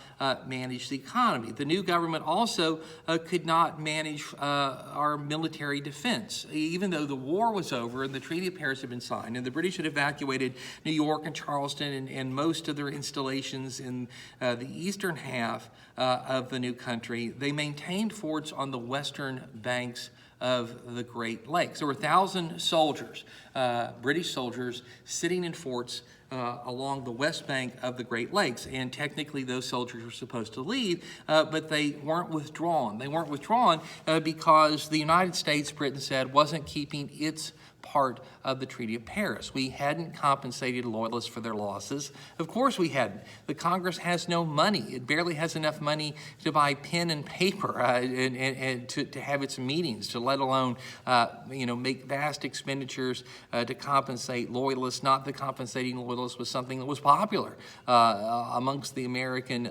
manage the economy. The new government also could not manage our military defense. Even though the war was over and the Treaty of Paris had been signed and the British had evacuated New York and Charleston and most of their installations in the eastern half of the new country, they maintained forts on the western banks of the Great Lakes. There were 1,000 soldiers, British soldiers, sitting in forts along the west bank of the Great Lakes. And technically those soldiers were supposed to leave, but they weren't withdrawn. They weren't withdrawn because the United States, Britain said, wasn't keeping its part of the Treaty of Paris. We hadn't compensated Loyalists for their losses. Of course we hadn't. The Congress has no money. It barely has enough money to buy pen and paper and to have its meetings, to let alone make vast expenditures to compensate Loyalists. Not that compensating Loyalists was something that was popular amongst the American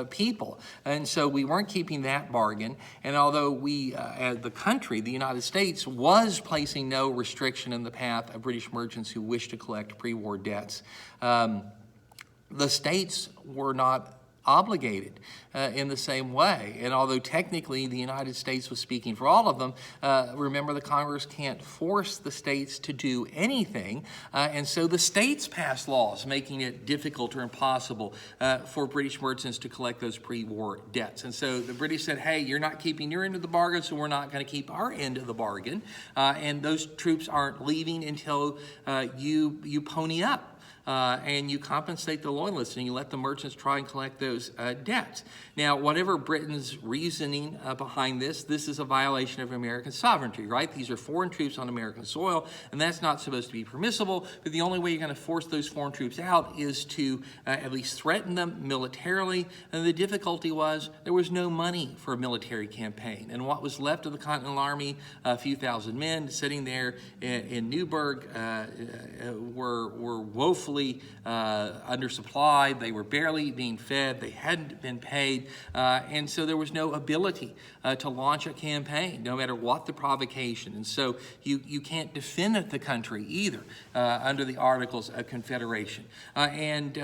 people. And so we weren't keeping that bargain. And although we, as the country, the United States, was placing no restriction in the path of British merchants who wished to collect pre-war debts, the states were not obligated in the same way. And although technically the United States was speaking for all of them, remember the Congress can't force the states to do anything, and so the states passed laws making it difficult or impossible for British merchants to collect those pre-war debts. And so the British said, hey, you're not keeping your end of the bargain, so we're not going to keep our end of the bargain, and those troops aren't leaving until you pony up. And you compensate the Loyalists and you let the merchants try and collect those debts. Now, whatever Britain's reasoning behind this is a violation of American sovereignty, right? These are foreign troops on American soil, and that's not supposed to be permissible, but the only way you're going to force those foreign troops out is to at least threaten them militarily. And the difficulty was there was no money for a military campaign. And what was left of the Continental Army, a few thousand men sitting there in Newburgh, were woefully undersupplied. They were barely being fed. They hadn't been paid. And so there was no ability to launch a campaign, no matter what the provocation. And so you can't defend the country either under the Articles of Confederation. And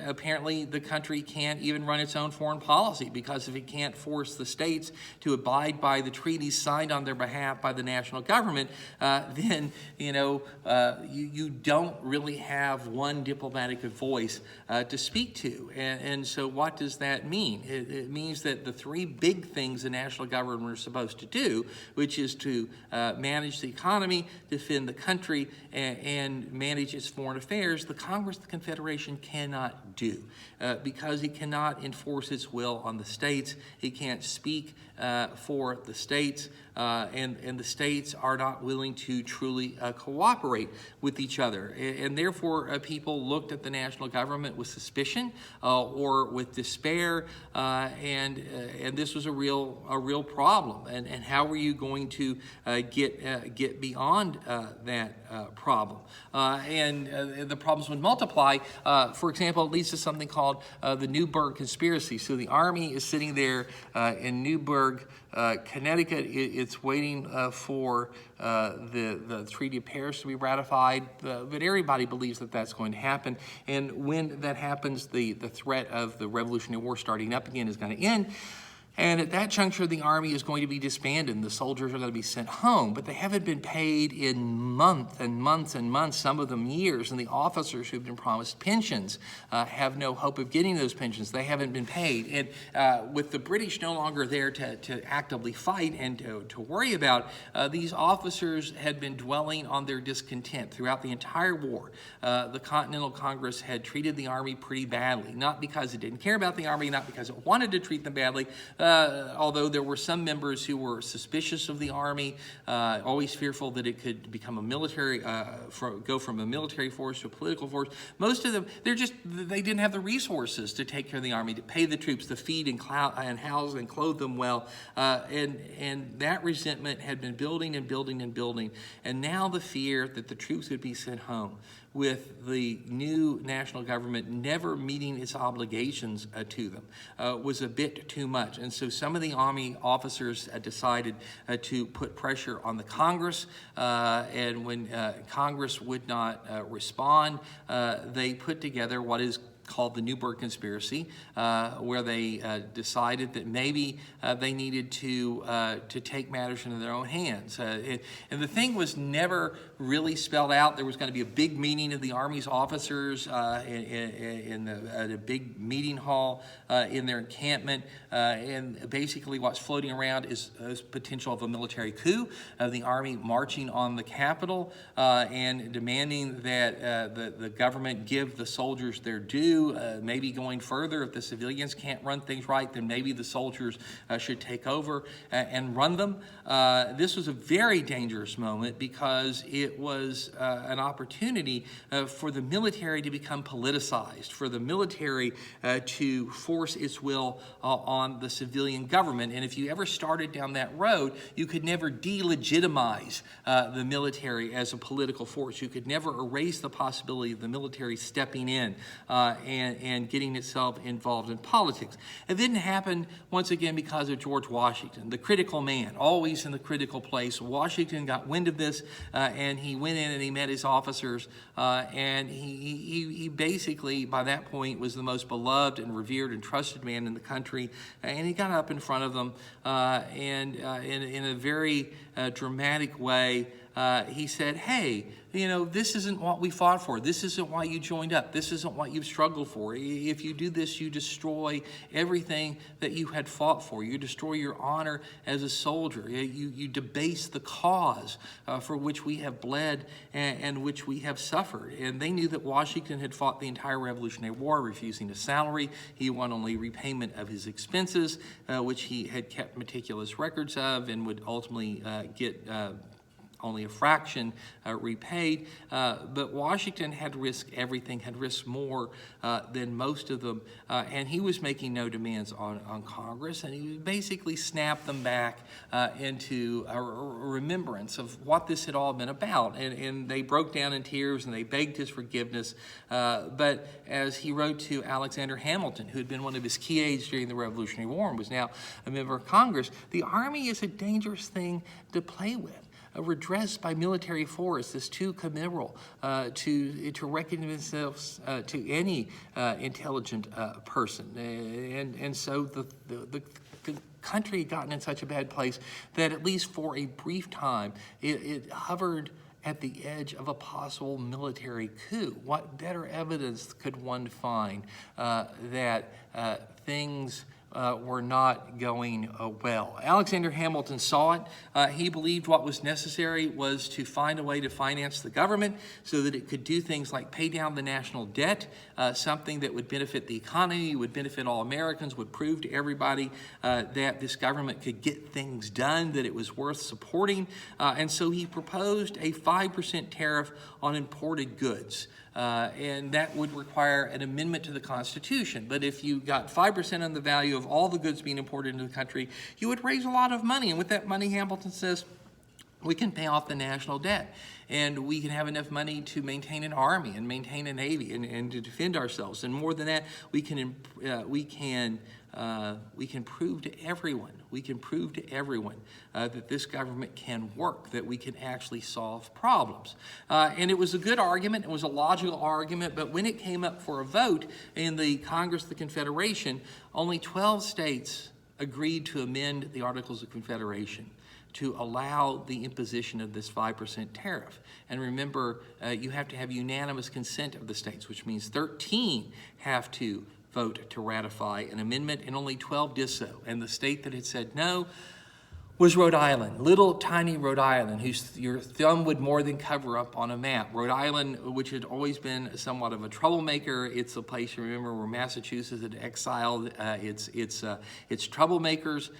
apparently the country can't even run its own foreign policy, because if it can't force the states to abide by the treaties signed on their behalf by the national government, then you don't really have one diplomatic voice to speak to. And so what does that mean? It means that the three big things the national government are supposed to do, which is to manage the economy, defend the country, and manage its foreign affairs, the Congress of the Confederation cannot do, because it cannot enforce its will on the states. It can't speak for the states, and the states are not willing to truly cooperate with each other. And therefore, people people looked at the national government with suspicion or with despair, and this was a real problem. And how were you going to get beyond that problem? And the problems would multiply. For example, it leads to something called the Newburgh Conspiracy. So the Army is sitting there in Newburgh, Connecticut. It's waiting for the Treaty of Paris to be ratified, but everybody believes that that's going to happen. And when that happens, the threat of the Revolutionary War starting up again is going to end. And at that juncture, the Army is going to be disbanded and the soldiers are going to be sent home. But they haven't been paid in months and months and months, some of them years. And the officers who've been promised pensions have no hope of getting those pensions. They haven't been paid. And with the British no longer there to actively fight and to worry about, these officers had been dwelling on their discontent throughout the entire war. The Continental Congress had treated the Army pretty badly, not because it didn't care about the Army, not because it wanted to treat them badly, although there were some members who were suspicious of the Army, always fearful that it could become a military, go from a military force to a political force. Most of them, they didn't have the resources to take care of the Army, to pay the troops, to feed and house and clothe them well. And that resentment had been building and building and building. And now the fear that the troops would be sent home, with the new national government never meeting its obligations to them, was a bit too much. And so some of the Army officers decided to put pressure on the Congress, and when Congress would not respond, they put together what is called the Newburgh Conspiracy, where they decided that maybe they needed to take matters into their own hands. And the thing was never really spelled out. There was going to be a big meeting of the Army's officers at a big meeting hall in their encampment, and basically what's floating around is potential of a military coup, of the Army marching on the Capitol and demanding that the government give the soldiers their due. Maybe going further, if the civilians can't run things right, then maybe the soldiers should take over and run them. This was a very dangerous moment because it was an opportunity for the military to become politicized, for the military to force its will on the civilian government. And if you ever started down that road, you could never delegitimize the military as a political force. You could never erase the possibility of the military stepping in and getting itself involved in politics. It didn't happen, once again, because of George Washington, the critical man, always in the critical place. Washington got wind of this, and he went in and he met his officers, and he basically, by that point, was the most beloved and revered and trusted man in the country, and he got up in front of them, and in a very dramatic way, he said, hey, this isn't what we fought for. This isn't why you joined up. This isn't what you've struggled for. If you do this, you destroy everything that you had fought for. You destroy your honor as a soldier. You debase the cause for which we have bled and which we have suffered. And they knew that Washington had fought the entire Revolutionary War, refusing a salary. He won only repayment of his expenses, which he had kept meticulous records of, and would ultimately get only a fraction repaid, but Washington had risked everything, had risked more than most of them, and he was making no demands on Congress, and he basically snapped them back into a remembrance of what this had all been about, and they broke down in tears and they begged his forgiveness, but as he wrote to Alexander Hamilton, who had been one of his key aides during the Revolutionary War and was now a member of Congress, the Army is a dangerous thing to play with. Redressed by military force is too committal to recognize themselves to any intelligent person, and so the country had gotten in such a bad place that at least for a brief time it hovered at the edge of a possible military coup. What better evidence could one find that things were not going well? Alexander Hamilton saw it. He believed what was necessary was to find a way to finance the government so that it could do things like pay down the national debt, something that would benefit the economy, would benefit all Americans, would prove to everybody that this government could get things done, that it was worth supporting. And so he proposed a 5% tariff on imported goods. and that would require an amendment to the Constitution. But if you got 5% on the value of all the goods being imported into the country, you would raise a lot of money. And with that money, Hamilton says, we can pay off the national debt, and we can have enough money to maintain an army and maintain a navy and to defend ourselves. And more than that, we can prove to everyone, that this government can work, that we can actually solve problems. And it was a good argument, it was a logical argument, but when it came up for a vote in the Congress of the Confederation, only 12 states agreed to amend the Articles of Confederation to allow the imposition of this 5% tariff. And remember, you have to have unanimous consent of the states, which means 13 have to vote to ratify an amendment, and only 12 did so. And the state that had said no was Rhode Island, little tiny Rhode Island, whose your thumb would more than cover up on a map. Rhode Island, which had always been somewhat of a troublemaker, it's a place, you remember, where Massachusetts had exiled its troublemakers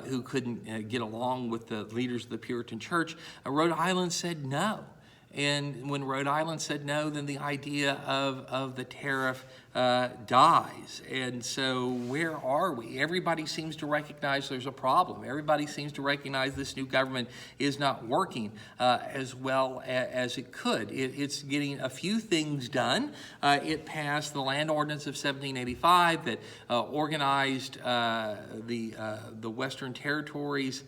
who couldn't get along with the leaders of the Puritan Church. Rhode Island said no. And when Rhode Island said no, then the idea of the tariff dies. And so where are we? Everybody seems to recognize there's a problem. Everybody seems to recognize this new government is not working as well as it could. It's getting a few things done. It passed the Land Ordinance of 1785 that organized the Western territories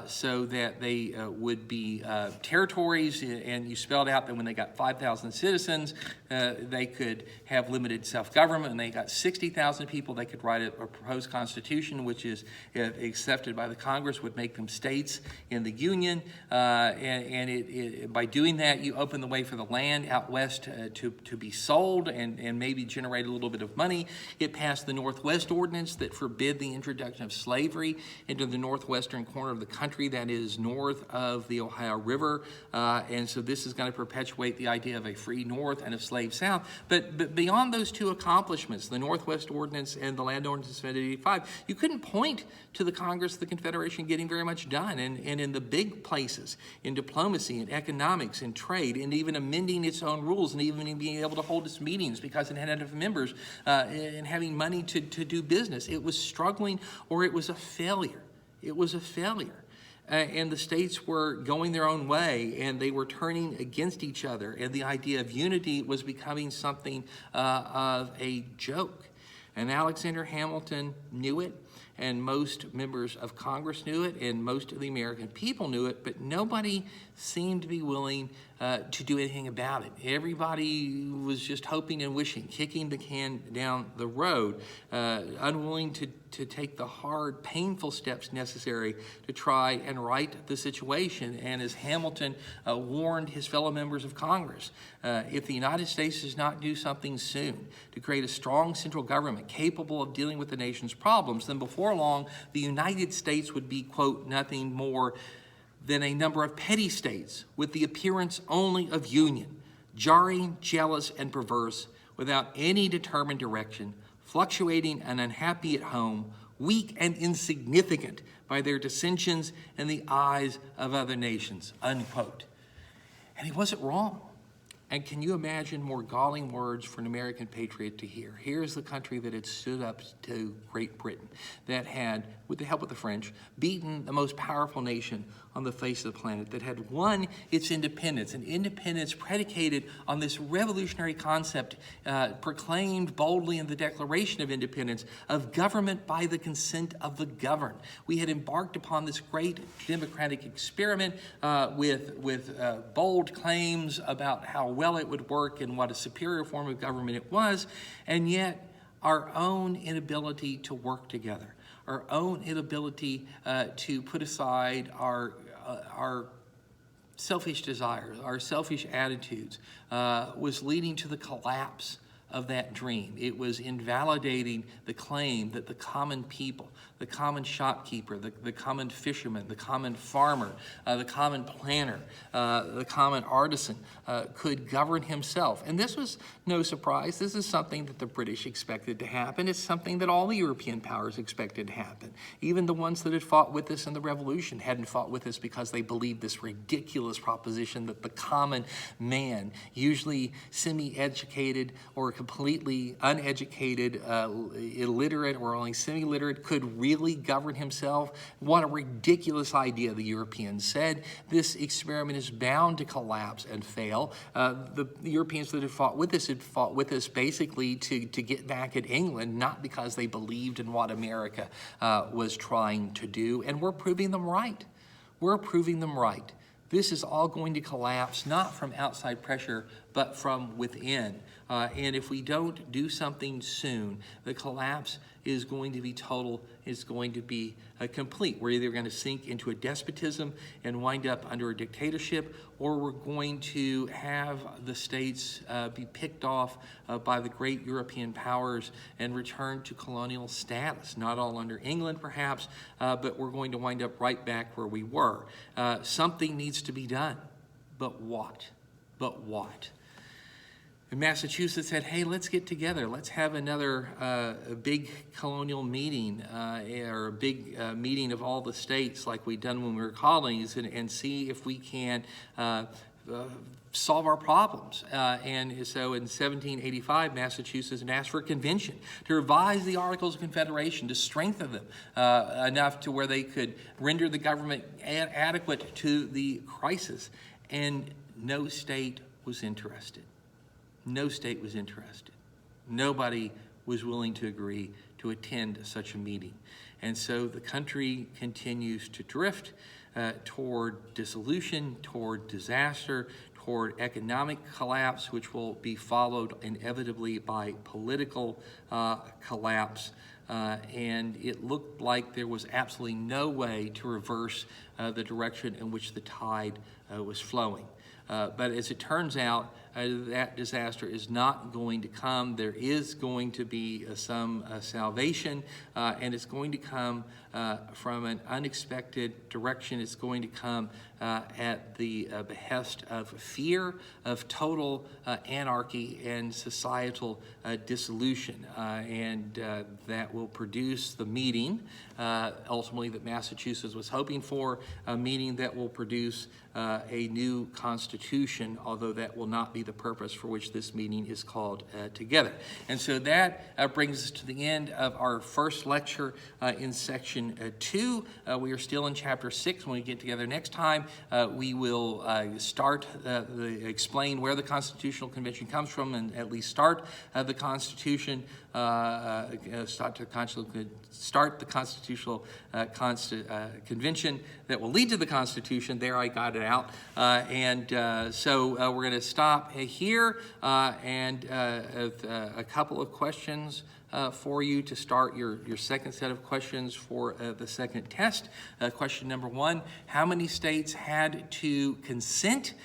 so that they would be territories, and you spelled out that when they got 5,000 citizens, they could have limited self-government. And they got 60,000 people, they could write a proposed constitution, which is accepted by the Congress, would make them states in the Union. And by doing that, you open the way for the land out west to be sold and maybe generate a little bit of money. It passed the Northwest Ordinance that forbid the introduction of slavery into the northwestern corner of the country, that is north of the Ohio River. And so this is going to perpetuate the idea of a free North and a slave South. But beyond those two accomplishments, the Northwest Ordinance and the Land Ordinance of 1785, you couldn't point to the Congress of the Confederation getting very much done. And in the big places, in diplomacy, in economics, in trade, and even amending its own rules, and even being able to hold its meetings because it had enough members and having money to do business, it was struggling, or it was a failure. It was a failure. And the states were going their own way, and they were turning against each other, and the idea of unity was becoming something of a joke. And Alexander Hamilton knew it, and most members of Congress knew it, and most of the American people knew it, but nobody seemed to be willing to do anything about it. Everybody was just hoping and wishing, kicking the can down the road, unwilling to take the hard, painful steps necessary to try and right the situation. And as Hamilton warned his fellow members of Congress, if the United States does not do something soon to create a strong central government capable of dealing with the nation's problems, then before long, the United States would be, quote, nothing more than a number of petty states with the appearance only of union, jarring, jealous, and perverse, without any determined direction, fluctuating and unhappy at home, weak and insignificant by their dissensions in the eyes of other nations, unquote. And he wasn't wrong. And can you imagine more galling words for an American patriot to hear? Here's the country that had stood up to Great Britain, that had, with the help of the French, beaten the most powerful nation on the face of the planet, that had won its independence, an independence predicated on this revolutionary concept proclaimed boldly in the Declaration of Independence of government by the consent of the governed. We had embarked upon this great democratic experiment with bold claims about how well it would work and what a superior form of government it was, and yet our own inability to work together, our own inability to put aside our selfish desires, our selfish attitudes, was leading to the collapse of that dream. It was invalidating the claim that the common people, the common shopkeeper, the common fisherman, the common farmer, the common planter, the common artisan could govern himself. And this was no surprise. This is something that the British expected to happen. It's something that all the European powers expected to happen. Even the ones that had fought with us in the Revolution hadn't fought with us because they believed this ridiculous proposition that the common man, usually semi-educated or completely uneducated, illiterate or only semi-literate, could really govern himself. What a ridiculous idea, the Europeans said. This experiment is bound to collapse and fail. The Europeans that had fought with us basically to get back at England, not because they believed in what America was trying to do, and we're proving them right. We're proving them right. This is all going to collapse, not from outside pressure, but from within. And if we don't do something soon, the collapse is going to be total, it's going to be complete. We're either going to sink into a despotism and wind up under a dictatorship, or we're going to have the states be picked off by the great European powers and return to colonial status. Not all under England, perhaps, but we're going to wind up right back where we were. Something needs to be done. But what? But what? And Massachusetts said, hey, let's get together. Let's have another big colonial meeting or a big meeting of all the states like we'd done when we were colonies and see if we can solve our problems. And so in 1785, Massachusetts asked for a convention to revise the Articles of Confederation, to strengthen them enough to where they could render the government adequate to the crisis. And no state was interested. No state was interested. Nobody was willing to agree to attend such a meeting. And so the country continues to drift toward dissolution, toward disaster, toward economic collapse, which will be followed inevitably by political collapse. And it looked like there was absolutely no way to reverse the direction in which the tide was flowing. But as it turns out, that disaster is not going to come. There is going to be some salvation, and it's going to come from an unexpected direction. It's going to come at the behest of fear, of total anarchy and societal dissolution. And that will produce the meeting, ultimately, that Massachusetts was hoping for, a meeting that will produce a new constitution, although that will not be the purpose for which this meeting is called together. And so that brings us to the end of our first lecture in section 2. We are still in chapter 6. When we get together next time, we will explain where the Constitutional Convention comes from, and at least start the Constitution, start the Constitutional Convention that will lead to the Constitution. There, I got it out. So we're going to stop here and a couple of questions for you to start your second set of questions for the second test. Question number 1, how many states had to consent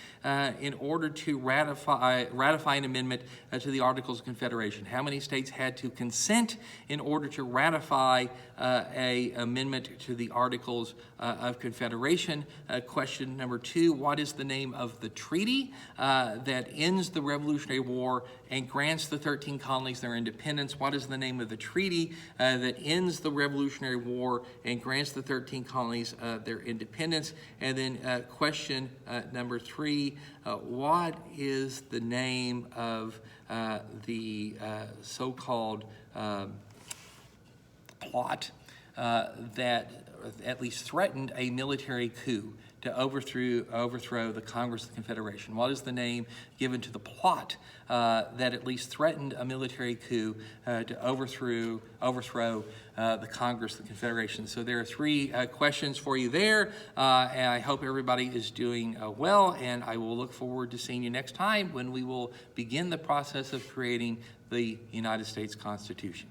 in order to ratify an amendment to the Articles of Confederation? How many states had to consent in order to ratify a amendment to the Articles of Confederation? Question number 2, what is the name of the treaty that ends the Revolutionary War and grants the 13 colonies their independence? What is the name of the treaty that ends the Revolutionary War and grants the 13 colonies their independence? And then question number 3, what is the name of the so-called plot that at least threatened a military coup to overthrow the Congress of the Confederation? What is the name given to the plot that at least threatened a military coup to overthrow the Congress of the Confederation? So there are 3 questions for you there, and I hope everybody is doing well, and I will look forward to seeing you next time when we will begin the process of creating the United States Constitution.